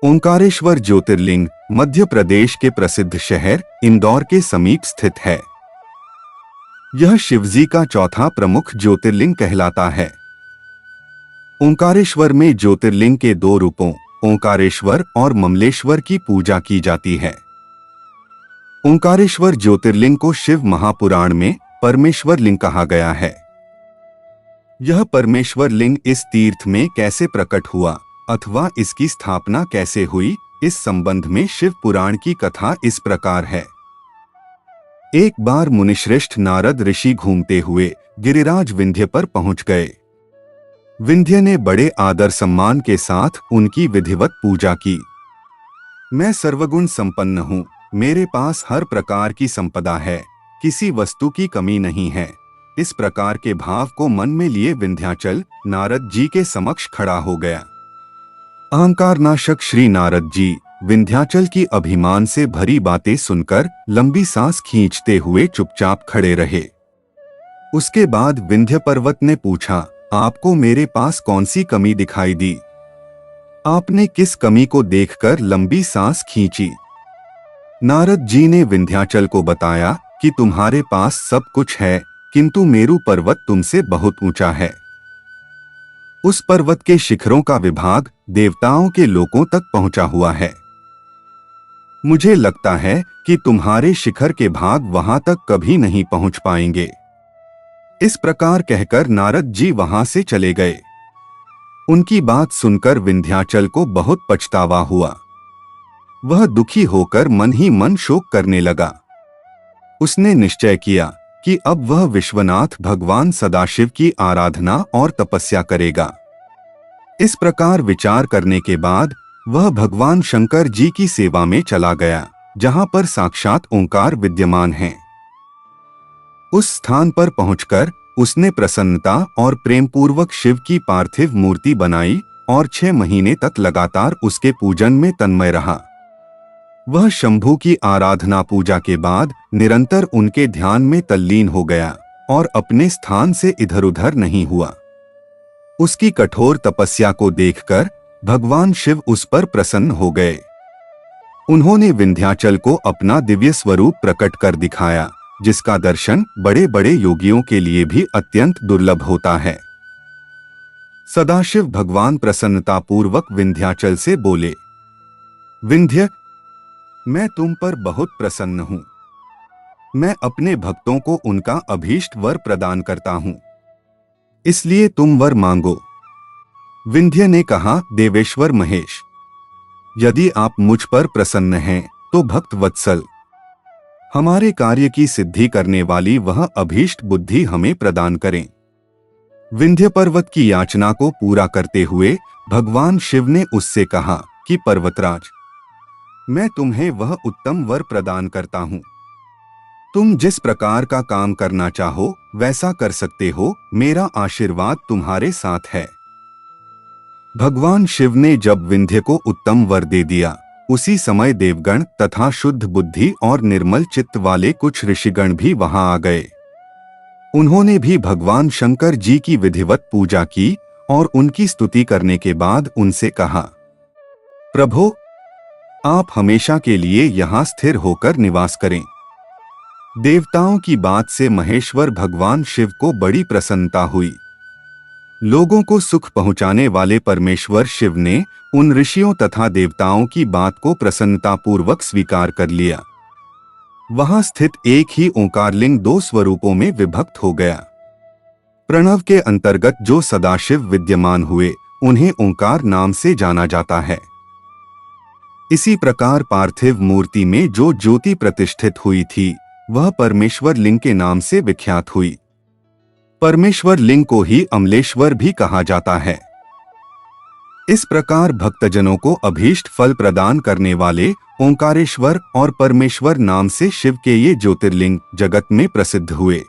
ओंकारेश्वर ज्योतिर्लिंग मध्य प्रदेश के प्रसिद्ध शहर इंदौर के समीप स्थित है। यह शिवजी का चौथा प्रमुख ज्योतिर्लिंग कहलाता है। ओंकारेश्वर में ज्योतिर्लिंग के दो रूपों ओंकारेश्वर और ममलेश्वर की पूजा की जाती है। ओंकारेश्वर ज्योतिर्लिंग को शिव महापुराण में परमेश्वर लिंग कहा गया है। यह परमेश्वर लिंग इस तीर्थ में कैसे प्रकट हुआ अथवा इसकी स्थापना कैसे हुई, इस संबंध में शिव पुराण की कथा इस प्रकार है। एक बार मुनिश्रेष्ठ नारद ऋषि घूमते हुए गिरिराज विंध्य पर पहुंच गए। विंध्य ने बड़े आदर सम्मान के साथ उनकी विधिवत पूजा की। मैं सर्वगुण संपन्न हूँ, मेरे पास हर प्रकार की संपदा है, किसी वस्तु की कमी नहीं है। इस प्रकार के भाव को मन में लिए विंध्याचल नारद जी के समक्ष खड़ा हो गया। अहंकार नाशक श्री नारद जी विंध्याचल की अभिमान से भरी बातें सुनकर लंबी सांस खींचते हुए चुपचाप खड़े रहे। उसके बाद विंध्य पर्वत ने पूछा, आपको मेरे पास कौन सी कमी दिखाई दी? आपने किस कमी को देखकर लंबी सांस खींची? नारद जी ने विंध्याचल को बताया कि तुम्हारे पास सब कुछ है, किंतु मेरु पर्वत तुमसे बहुत ऊंचा है। उस पर्वत के शिखरों का विभाग देवताओं के लोकों तक पहुंचा हुआ है। मुझे लगता है कि तुम्हारे शिखर के भाग वहां तक कभी नहीं पहुंच पाएंगे। इस प्रकार कहकर नारद जी वहां से चले गए। उनकी बात सुनकर विंध्याचल को बहुत पछतावा हुआ। वह दुखी होकर मन ही मन शोक करने लगा। उसने निश्चय किया कि अब वह विश्वनाथ भगवान सदाशिव की आराधना और तपस्या करेगा। इस प्रकार विचार करने के बाद वह भगवान शंकर जी की सेवा में चला गया, जहां पर साक्षात ओंकार विद्यमान है। उस स्थान पर पहुंचकर उसने प्रसन्नता और प्रेम पूर्वक शिव की पार्थिव मूर्ति बनाई और 6 महीने तक लगातार उसके पूजन में तन्मय रहा। वह शंभु की आराधना पूजा के बाद निरंतर उनके ध्यान में तल्लीन हो गया और अपने स्थान से इधर उधर नहीं हुआ। उसकी कठोर तपस्या को देखकर भगवान शिव उस पर प्रसन्न हो गए। उन्होंने विंध्याचल को अपना दिव्य स्वरूप प्रकट कर दिखाया, जिसका दर्शन बड़े बड़े योगियों के लिए भी अत्यंत दुर्लभ होता है। सदाशिव भगवान प्रसन्नतापूर्वक विंध्याचल से बोले, विंध्य, मैं तुम पर बहुत प्रसन्न हूं। मैं अपने भक्तों को उनका अभीष्ट वर प्रदान करता हूं, इसलिए तुम वर मांगो। विंध्य ने कहा, देवेश्वर महेश, यदि आप मुझ पर प्रसन्न हैं तो भक्त वत्सल, हमारे कार्य की सिद्धि करने वाली वह अभीष्ट बुद्धि हमें प्रदान करें। विंध्य पर्वत की याचना को पूरा करते हुए भगवान शिव ने उससे कहा कि पर्वतराज, मैं तुम्हें वह उत्तम वर प्रदान करता हूं। तुम जिस प्रकार का काम करना चाहो वैसा कर सकते हो, मेरा आशीर्वाद तुम्हारे साथ है। भगवान शिव ने जब विंध्य को उत्तम वर दे दिया, उसी समय देवगण तथा शुद्ध बुद्धि और निर्मल चित्त वाले कुछ ऋषिगण भी वहां आ गए। उन्होंने भी भगवान शंकर जी की विधिवत पूजा की और उनकी स्तुति करने के बाद उनसे कहा, प्रभो, आप हमेशा के लिए यहाँ स्थिर होकर निवास करें। देवताओं की बात से महेश्वर भगवान शिव को बड़ी प्रसन्नता हुई। लोगों को सुख पहुंचाने वाले परमेश्वर शिव ने उन ऋषियों तथा देवताओं की बात को प्रसन्नतापूर्वक स्वीकार कर लिया। वहां स्थित एक ही ओंकारलिंग 2 स्वरूपों में विभक्त हो गया। प्रणव के अंतर्गत जो सदाशिव विद्यमान हुए, उन्हें ओंकार नाम से जाना जाता है। इसी प्रकार पार्थिव मूर्ति में जो ज्योति प्रतिष्ठित हुई थी, वह परमेश्वर लिंग के नाम से विख्यात हुई। परमेश्वर लिंग को ही अमलेश्वर भी कहा जाता है। इस प्रकार भक्तजनों को अभीष्ट फल प्रदान करने वाले ओंकारेश्वर और परमेश्वर नाम से शिव के ये ज्योतिर्लिंग जगत में प्रसिद्ध हुए।